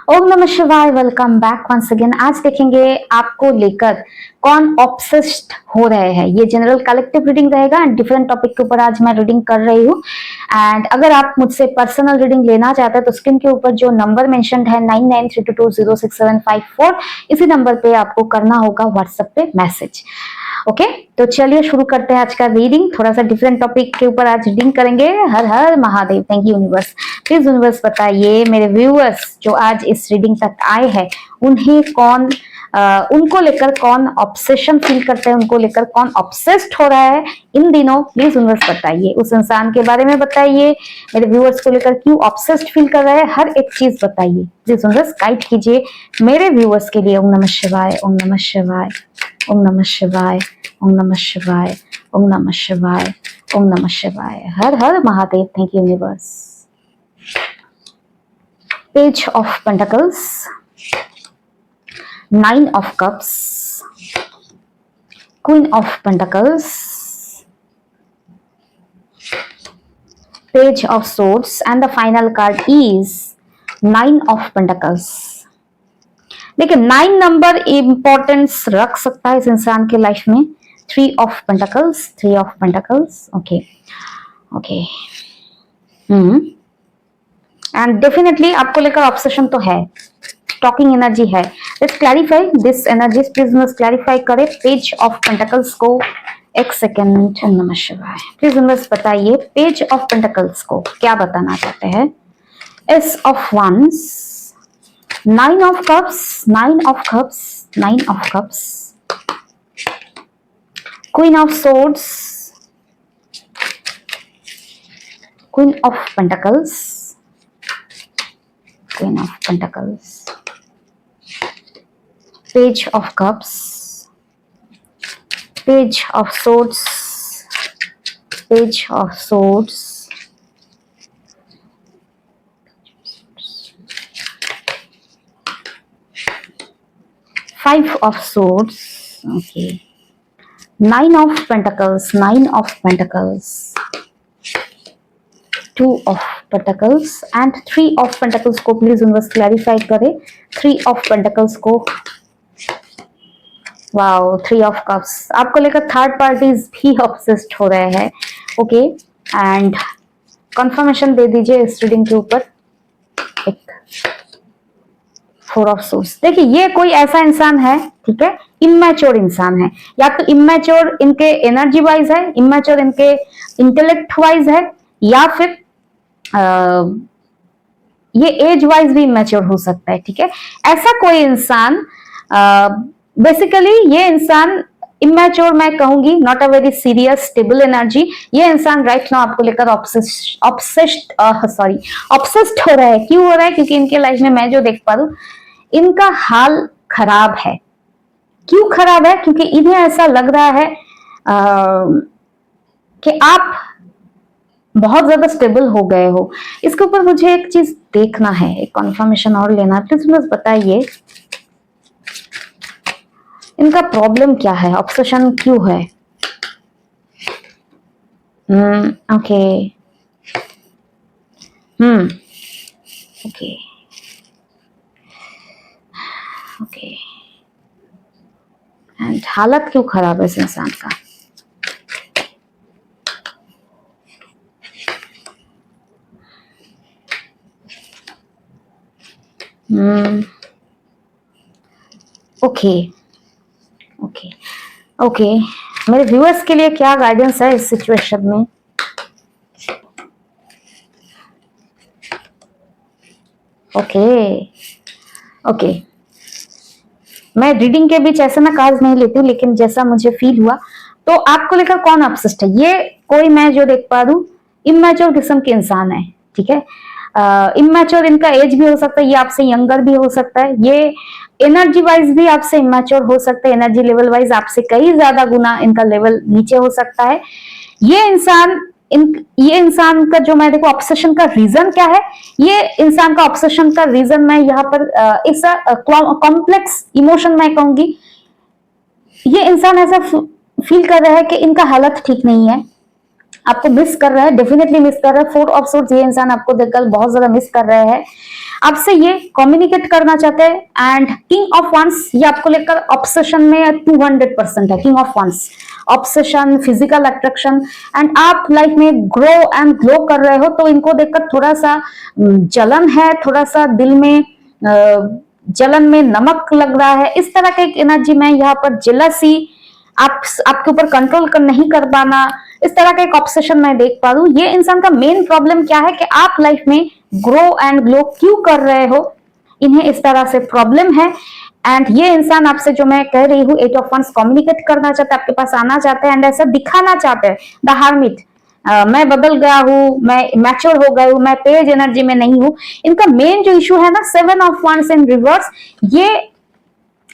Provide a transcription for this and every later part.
ओम नमः शिवाय। Welcome back once again. आज देखेंगे आपको लेकर कौन ऑब्सेस्ड हो रहे हैं। ये जनरल कलेक्टिव रीडिंग रहेगा एंड डिफरेंट टॉपिक के ऊपर आज मैं रीडिंग कर रही हूँ। एंड अगर आप मुझसे पर्सनल रीडिंग लेना चाहते हैं तो स्क्रीन के ऊपर जो नंबर मेंशन्ड है 9932206754, इसी नंबर पे आपको करना होगा व्हाट्सएप पे मैसेज। ओके तो चलिए शुरू करते हैं आज का रीडिंग। थोड़ा सा डिफरेंट टॉपिक के ऊपर आज रीडिंग करेंगे। हर हर Mahadev. Thank you universe. Please universe बताइए मेरे व्यूअर्स जो आज इस रीडिंग तक आए हैं उन्हें कौन उनको लेकर कौन ऑब्सेशन फील करते हैं, उनको लेकर कौन ऑब्सेस्ड हो रहा है इन दिनों। प्लीज यूनिवर्स बताइए, उस इंसान के बारे में बताइए। मेरे व्यूअर्स को लेकर क्यों ऑब्सेस्ड फील कर रहा है, हर एक चीज बताइए। प्लीज यूनिवर्स गाइड कीजिए मेरे व्यूअर्स के लिए। ओम नमः शिवाय, ओम नमः शिवाय, ओम नमः शिवाय, ओम नमः शिवाय, ओम नमः शिवाय, ओम नमः शिवाय। हर हर Mahadev. Thank you universe. Page of Pentacles, Nine of Cups, Queen of Pentacles, Page of Swords, and the final card is Nine of Pentacles. देखिए 9 नंबर इंपॉर्टेंस रख सकता है इस इंसान के लाइफ में। 3 of pentacles, 3 of pentacles. Okay okay and definitely आपको लेकर ऑब्सेशन तो है, टॉकिंग एनर्जी है। Let's clarify this energy. Please must clarify करें पेज ऑफ पेंटिकल्स को। एक सेकेंड। नमः शिवाय। प्लीज मस्ट बताइए पेज ऑफ पेंटिकल्स को क्या बताना चाहते हैं। Ace of wands, Nine of Cups, Nine of Cups, Nine of Cups, Queen of Swords, Queen of Pentacles, Queen of Pentacles, Page of Cups, Page of Swords, Page of Swords, Five of Swords, okay, Nine of Pentacles, Nine of Pentacles, Two of Pentacles and Three of Pentacles को please universe clarify करें। 3 of Pentacles को। Wow, 3 of Cups। आपको लेकर third parties भी obsessed हो रहे हैं। Okay and confirmation दे दीजिए इस रीडिंग के ऊपर। एक 4 ऑफ सोर्स। देखिए ये कोई ऐसा इंसान है, ठीक है, इमेच्योर इंसान है। या तो इमेच्योर इनके एनर्जी वाइज है, इमेच्योर इनके इंटेलेक्ट वाइज है, या फिर ये एज वाइज भी इमेच्योर हो सकता है। ठीक है, ऐसा कोई इंसान, बेसिकली ये इंसान इमेच्योर मैं कहूंगी, not a very serious stable energy. ये इंसान राइट नाउ आपको लेकर ऑब्सेस्ड हो रहा है। क्यों हो रहा है? क्योंकि इनके लाइफ में मैं जो देख पा रही हूं इनका हाल खराब है। क्यों खराब है? क्योंकि इन्हें ऐसा लग रहा है कि आप बहुत ज्यादा स्टेबल हो गए हो। इसके ऊपर मुझे एक चीज देखना है, एक कंफर्मेशन और लेना। प्लीज मुझे बताइए इनका प्रॉब्लम क्या है, ऑब्सेशन क्यों है? ओके ओके ओके एंड हालत क्यों खराब है इस इंसान का? ओके ओके ओके मेरे व्यूअर्स के लिए क्या गाइडेंस है इस सिचुएशन में? ओके ओके मैं रीडिंग के बीच ऐसे ना कार्ड नहीं लेती हूँ, लेकिन जैसा मुझे फील हुआ तो आपको लेकर कौन ऑब्सेस्ड है? ये कोई मैं जो देख पा रही हूँ इमेच्योर किस्म के इंसान है। ठीक है, इमेच्योर इनका एज भी हो सकता है, ये आपसे यंगर भी हो सकता है, ये एनर्जी वाइज भी आपसे इमेच्योर हो सकता है, एनर्जी लेवल वाइज आपसे कई ज्यादा गुना इनका लेवल नीचे हो सकता है। ये इंसान का जो मैं देखो ऑब्सेशन का रीजन क्या है, ये इंसान का ऑब्सेशन का रीजन मैं यहाँ पर इस कॉम्प्लेक्स इमोशन मैं कहूंगी। ये इंसान ऐसा फील कर रहा है कि इनका हालत ठीक नहीं है, आपको मिस कर रहा है, डेफिनेटली मिस कर रहा है। 4 ऑफ सोर्ड्स, ये इंसान आपको देखकर बहुत ज्यादा मिस कर रहे हैं, आपसे ये कम्युनिकेट करना चाहते हैं। एंड किंग ऑफ वंस, ये आपको लेकर ऑब्सेशन में 200% है। King of wands, obsession, physical attraction, and आप लाइफ में ग्रो एंड ग्लो कर रहे हो, तो इनको देखकर थोड़ा सा जलन है, थोड़ा सा दिल में जलन में नमक लग रहा है, इस तरह का एक एनर्जी में यहाँ पर। जेलसी, आपके ऊपर कंट्रोल कर नहीं कर पाना, इस तरह का एक ऑब्सेशन मैं देख पा रही हूँ। ये इंसान का मेन प्रॉब्लम क्या है कि आप लाइफ में ग्रो एंड ग्लो क्यों कर रहे हो, इन्हें इस तरह से प्रॉब्लम है। एंड ये इंसान आपसे, जो मैं कह रही हूँ, 8 ऑफ वंस, कम्युनिकेट करना चाहते हैं, आपके पास आना चाहते हैं एंड ऐसा दिखाना चाहते हैं, द हर्मिट, मैं बदल गया हूँ, मैं मैच्योर हो गया हूँ, मैं पेज एनर्जी में नहीं हूँ। इनका मेन जो इशू है ना, 7 ऑफ वंस इन रिवर्स, ये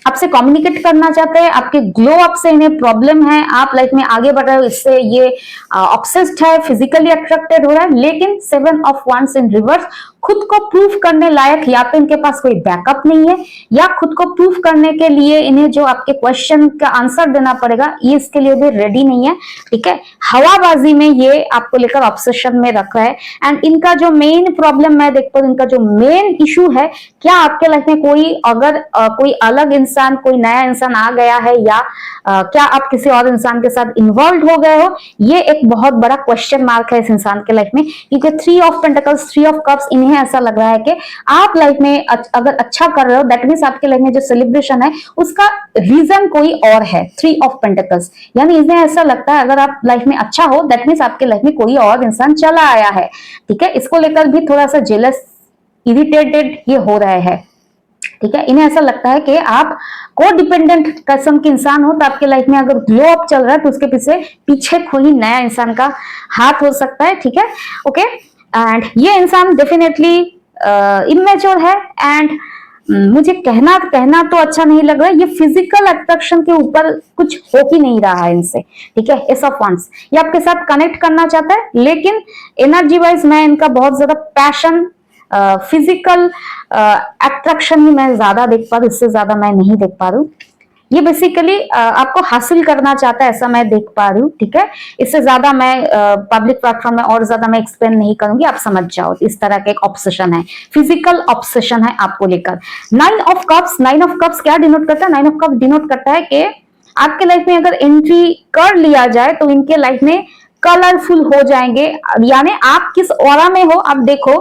आपसे कम्युनिकेट करना चाहते हैं, आपके ग्लो अप से इन्हें प्रॉब्लम है, आप लाइफ में आगे बढ़ रहे हो, इससे ये ऑब्सेस्ड है, फिजिकली अट्रैक्टेड हो रहा है। लेकिन 7 ऑफ वंस इन रिवर्स, खुद को प्रूफ करने लायक या तो इनके पास कोई बैकअप नहीं है, या खुद को प्रूफ करने के लिए इन्हें जो आपके क्वेश्चन का आंसर देना पड़ेगा, ये इसके लिए भी रेडी नहीं है। ठीक है, हवाबाजी में ये आपको लेकर ऑब्सेशन में रख रहा है। एंड इनका जो मेन प्रॉब्लम मैं देखता हूँ, इनका जो मेन इशू है, क्या आपके लाइफ में कोई अगर कोई अलग इंसान, कोई नया इंसान आ गया है, या क्या आप किसी और इंसान के साथ इन्वॉल्व हो गए हो, ये एक बहुत बड़ा क्वेश्चन मार्क है इस इंसान के लाइफ में। क्योंकि 3 ऑफ पेंटिकल्स, 3 ऑफ कप्स, इन्हें ऐसा लग रहा है कि आप लाइफ में अगर अच्छा कर रहे हो, दैट मीन्स आपके लाइफ में जो सेलिब्रेशन है उसका रीजन कोई और है। 3 ऑफ पेंटिकल्स, यानी इन्हें ऐसा लगता है अगर आप लाइफ में अच्छा हो, दैट मीन्स आपके लाइफ में कोई और इंसान चला आया है। ठीक है, इसको लेकर भी थोड़ा सा जेलस, इरिटेटेड ये हो रहे हैं। ठीक है, इन्हें ऐसा लगता है कि आप को डिपेंडेंट किस्म के इंसान हो, तो आपके लाइफ में अगर ग्लो अप चल रहा है तो उसके पीछे कोई नया इंसान का हाथ हो सकता है। ठीक है, ओके। एंड ये इंसान डेफिनेटली इमेच्योर है, एंड मुझे कहना तो अच्छा नहीं लग रहा है, ये फिजिकल अट्रैक्शन के ऊपर कुछ हो ही नहीं रहा है इनसे। ठीक है, एस ऑफ वंस, ये आपके साथ कनेक्ट करना चाहता है, लेकिन एनर्जी वाइज मैं इनका बहुत ज्यादा पैशन, फिजिकल अट्रैक्शन ही मैं ज्यादा देख पा रही हूँ, इससे ज्यादा मैं नहीं देख पा रही हूँ। ये बेसिकली आपको हासिल करना चाहता है, ऐसा मैं देख पा रही हूँ। ठीक है, इससे ज्यादा मैं पब्लिक प्लेटफॉर्म में और ज्यादा मैं एक्सप्लेन नहीं करूंगी, आप समझ जाओ। इस तरह का एक ऑब्सेशन है, फिजिकल ऑब्सेशन है आपको लेकर। 9 ऑफ कप्स, 9 ऑफ कप्स क्या डिनोट करता है? 9 ऑफ कप्स डिनोट करता है कि आपके लाइफ में अगर एंट्री कर लिया जाए तो इनके लाइफ में कलरफुल हो जाएंगे। यानी आप किस ऑरा में हो, आप देखो,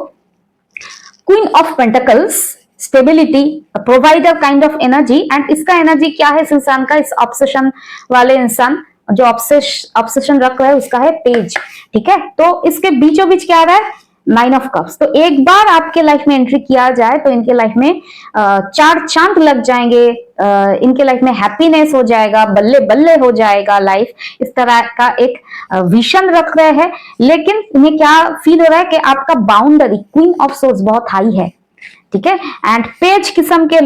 queen of pentacles, stability, provider kind of energy. And इसका एनर्जी क्या है इस इंसान का, इस ऑब्सेशन वाले इंसान जो ऑब्सेशन रख रहा है, उसका है पेज। ठीक है, तो इसके बीचों बीच क्या आ रहा है? 9 ऑफ कप्स। तो एक बार आपके लाइफ में एंट्री किया जाए तो इनके लाइफ में 4 चांद लग जाएंगे, इनके लाइफ में हैप्पीनेस हो जाएगा, बल्ले बल्ले हो जाएगा लाइफ, इस तरह का एक विजन रख रहे हैं। लेकिन इन्हें क्या फील हो रहा है कि आपका बाउंड्री, क्वीन ऑफ सोर्स, बहुत हाई है। ठीक है, एंड पेज किस्म के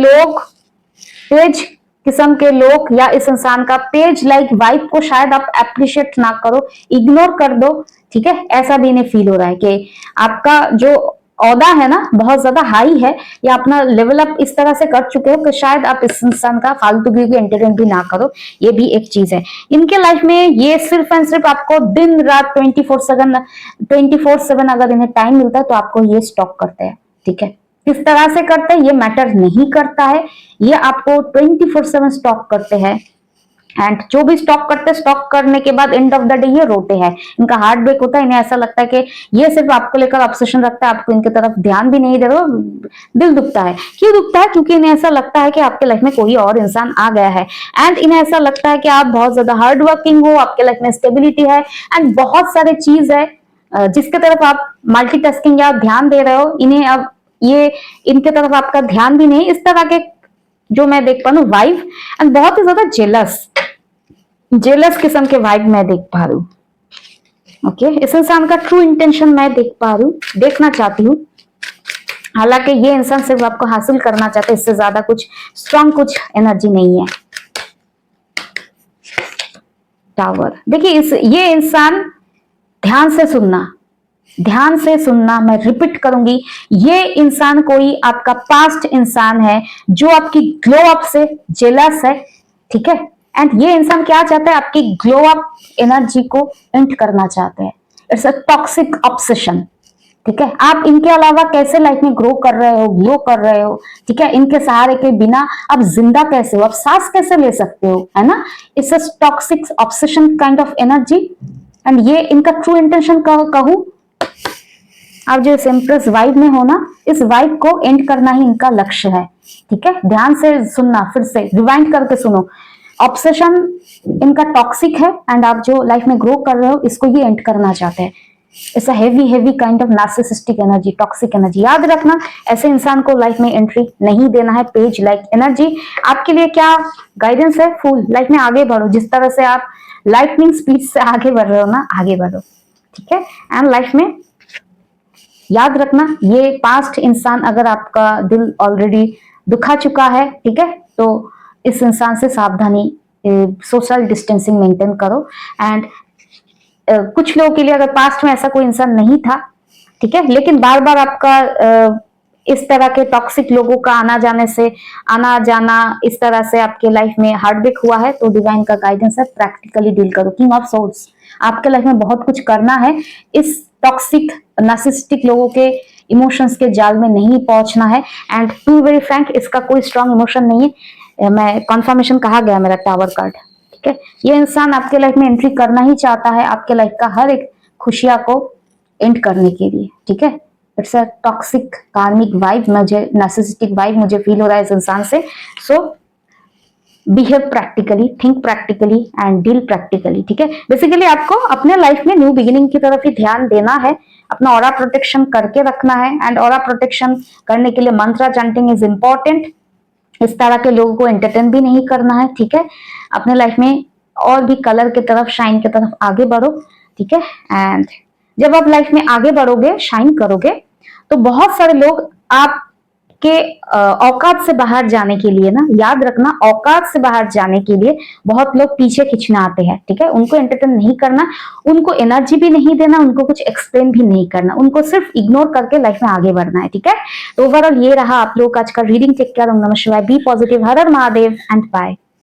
लोग या इस इंसान का पेज लाइक वाइफ को शायद आप अप्रिशिएट ना करो, इग्नोर कर दो। ठीक है, ऐसा भी इन्हें फील हो रहा है कि आपका जो औदा है ना, बहुत ज्यादा हाई है, या अपना लेवल अप इस तरह से कर चुके हो कि शायद आप इस इंसान का फालतूगिरी को एंटरटेन भी ना करो। ये भी एक चीज है इनके लाइफ में। ये सिर्फ एंड सिर्फ आपको दिन रात 24/7 अगर इन्हें टाइम मिलता है तो आपको ये स्टॉक करते हैं। ठीक है, किस तरह से करते हैं ये मैटर नहीं करता है, ये आपको 24/7 स्टॉक करते हैं। एंड जो भी स्टॉक करते हैं, स्टॉक करने के बाद एंड ऑफ द डे ये रोते हैं, इनका हार्ट ब्रेक होता है। इन्हें ऐसा लगता है कि ये सिर्फ आपको लेकर ऑब्सेशन रखता है, आपको इनके तरफ ध्यान भी नहीं दे रहे हो, दिल दुखता है। क्यों दुखता है? क्योंकि इन्हें ऐसा लगता है कि आपके लाइफ में कोई और इंसान आ गया है। एंड इन्हें ऐसा लगता है कि आप बहुत ज्यादा हार्ड वर्किंग हो, आपके लाइफ में स्टेबिलिटी है, एंड बहुत सारे चीज है जिसके तरफ आप मल्टीटास्किंग या ध्यान दे रहे हो। इन्हें अब ये इनके तरफ आपका ध्यान भी नहीं, इस तरह के जो मैं देख पा रही हूँ वाइब। एंड बहुत ही ज्यादा जेलस किस्म के वाइब मैं देख पा रही हूँ। ओके, इस इंसान का ट्रू इंटेंशन मैं देख पा रही हूँ, देखना चाहती हूँ। हालांकि ये इंसान सिर्फ आपको हासिल करना चाहते हैं, इससे ज्यादा कुछ स्ट्रॉन्ग कुछ एनर्जी नहीं है। टावर, देखिए ये इंसान, ध्यान से सुनना, मैं रिपीट करूंगी, ये इंसान कोई आपका पास्ट इंसान है जो आपकी ग्लो अप से जेलस है। ठीक है, एंड ये इंसान क्या चाहता है? आपकी ग्लो अप एनर्जी को एंड करना चाहते हैं। It's a toxic obsession. ठीक है, आप इनके अलावा कैसे लाइफ में ग्रो कर रहे हो, ग्रो कर रहे हो, ठीक है, इनके सहारे के बिना आप जिंदा कैसे हो, आप सांस कैसे ले सकते हो, है ना। It's a toxic obsession kind of energy. And ये इनका ट्रू इंटेंशन कहूं, आप जो इस एम्प्रेस वाइब में हो ना, इस वाइब को एंड करना ही इनका लक्ष्य है। ठीक है, ध्यान से सुनना, फिर से रिवाइंड करके सुनो। ऑब्सेशन इनका टॉक्सिक है एंड आप जो लाइफ में ग्रो कर रहे हो इसको ये एंड करना चाहते हैं। It's a heavy kind of narcissistic energy, toxic energy. याद रखना, ऐसे इंसान को लाइफ में एंट्री नहीं देना है। पेज लाइक एनर्जी आपके लिए क्या गाइडेंस है? फुल लाइफ में आगे बढ़ो, जिस तरह से आप लाइटनिंग स्पीड से आगे बढ़ रहे हो ना, आगे बढ़ो। ठीक है, एंड लाइफ में याद रखना, ये पास्ट इंसान अगर आपका दिल ऑलरेडी दुखा चुका है, ठीक है, तो इस इंसान से सावधानी, सोशल डिस्टेंसिंग मेंटेन करो। एंड कुछ लोगों के लिए अगर पास्ट में ऐसा कोई इंसान नहीं था, ठीक है, लेकिन बार बार आपका इस तरह के टॉक्सिक लोगों का आना जाना इस तरह से आपके लाइफ में हार्टब्रेक हुआ है, तो डिवाइन का गाइडेंस है, प्रैक्टिकली डील करो। किंग ऑफ सोर्स, आपके लाइफ में बहुत कुछ करना है। इस टॉक्सिक नार्सिसिस्टिक लोगों के इमोशंस के जाल में नहीं पहुंचना है। एंड टू वेरी फ्रैंक, इसका कोई स्ट्रांग इमोशन नहीं है। मैं कॉन्फर्मेशन कहा गया मेरा टावर कार्ड। ठीक है, ये इंसान आपके लाइफ में एंट्री करना ही चाहता है, आपके लाइफ का हर एक खुशियां को एंड करने के लिए। ठीक है, it's a toxic karmic vibe, मुझे नार्सिसिस्टिक वाइब मुझे फील हो रहा है इस इंसान से। So behave practically, think practically and deal practically. ठीक है, बेसिकली आपको अपने लाइफ में न्यू बिगिनिंग की तरफ ही ध्यान देना है, अपना ऑरा प्रोटेक्शन करके रखना है। एंड ऑरा प्रोटेक्शन करने के लिए मंत्रा चैंटिंग इज इंपॉर्टेंट। इस तरह के लोगों को एंटरटेन भी नहीं करना है। ठीक है, अपने लाइफ में और भी कलर की तरफ, शाइन की तरफ आगे बढ़ो। ठीक है, एंड जब आप लाइफ में आगे बढ़ोगे, शाइन करोगे, तो बहुत सारे लोग आपके औकात से बाहर जाने के लिए ना, याद रखना, औकात से बाहर जाने के लिए बहुत लोग पीछे खींचना आते हैं। ठीक है, उनको एंटरटेन नहीं करना, उनको एनर्जी भी नहीं देना, उनको कुछ एक्सप्लेन भी नहीं करना, उनको सिर्फ इग्नोर करके लाइफ में आगे बढ़ना है। ठीक है, तो ओवरऑल ये रहा आप लोग का आज का रीडिंग। टेक केयर, ओम नमः शिवाय, बी पॉजिटिव, हर हर महादेव एंड बाय।